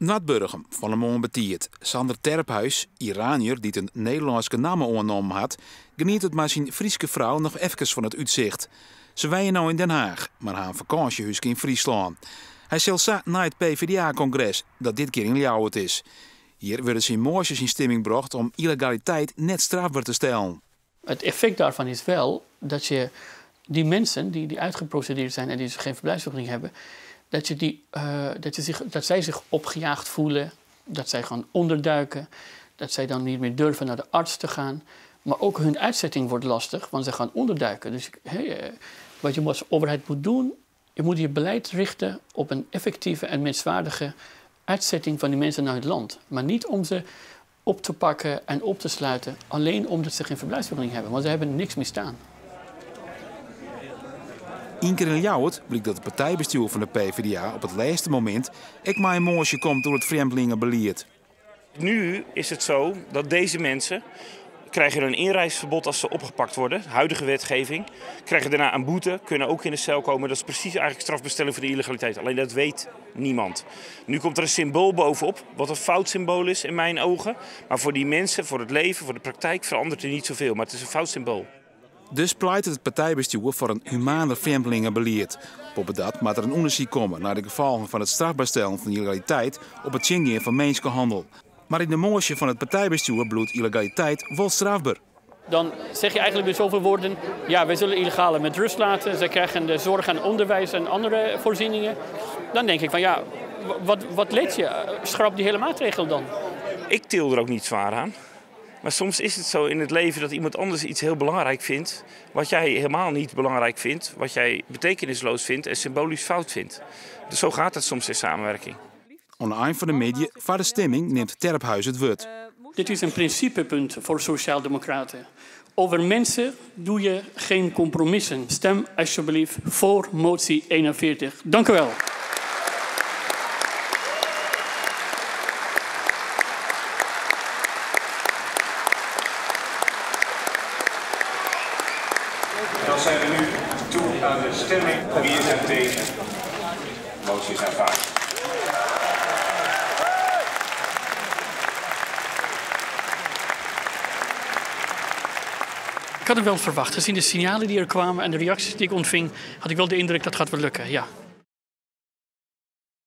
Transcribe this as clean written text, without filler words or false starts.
Natburgum van een man betiert. Sander Terphuis, Iranier die een Nederlandse naam aangenomen had, geniet het maar zijn Frieske vrouw nog even van het uitzicht. Ze wijnen nou in Den Haag, maar haar vakantiehuis in Friesland. Hij zal naar het PvdA-congres, dat dit keer in Ljouwert is. Hier worden zijn moordjes in stemming gebracht om illegaliteit net strafbaar te stellen. Het effect daarvan is wel dat je die mensen die uitgeprocedeerd zijn en die dus geen verblijfsvergunning hebben, dat zij zich opgejaagd voelen, dat zij gaan onderduiken, dat zij dan niet meer durven naar de arts te gaan. Maar ook hun uitzetting wordt lastig, want ze gaan onderduiken. Dus wat je als overheid moet doen, je moet je beleid richten op een effectieve en menswaardige uitzetting van die mensen naar het land. Maar niet om ze op te pakken en op te sluiten, alleen omdat ze geen verblijfsvergunning hebben. Want ze hebben niks misdaan. Eén keer in Ljouwert bleek dat het partijbestuur van de PvdA op het laatste moment ook maar een moordje komt door het vreemdelingenbeleid. Nu is het zo dat deze mensen krijgen een inreisverbod als ze opgepakt worden, huidige wetgeving. Krijgen daarna een boete, kunnen ook in de cel komen. Dat is precies eigenlijk strafbestelling voor de illegaliteit. Alleen dat weet niemand. Nu komt er een symbool bovenop, wat een fout symbool is in mijn ogen. Maar voor die mensen, voor het leven, voor de praktijk verandert er niet zoveel. Maar het is een fout symbool. Dus pleit het partijbestuur voor een humaner vreemdelingenbeleid. Op dat moet er een onderzoek komen naar de gevolgen van het strafbaar stellen van illegaliteit op het zingen van mensenhandel. Maar in de moordje van het partijbestuur bloedt illegaliteit wel strafbaar. Dan zeg je eigenlijk met zoveel woorden, ja, wij zullen illegalen met rust laten. Zij krijgen de zorg en onderwijs en andere voorzieningen. Dan denk ik van ja, wat leed je? Schrap die hele maatregel dan. Ik til er ook niet zwaar aan. Maar soms is het zo in het leven dat iemand anders iets heel belangrijk vindt, wat jij helemaal niet belangrijk vindt, wat jij betekenisloos vindt en symbolisch fout vindt. Dus zo gaat het soms in samenwerking. Aan het eind van de media voor de stemming neemt Terphuis het woord. Dit is een principepunt voor Sociaaldemocraten. Over mensen doe je geen compromissen. Stem alsjeblieft voor motie 41. Dank u wel. Dan zijn we nu toe aan de stemming. Wie is er tegen? De motie is aanvaard. Ik had het wel verwacht. Gezien de signalen die er kwamen en de reacties die ik ontving, had ik wel de indruk dat gaat wel lukken, ja.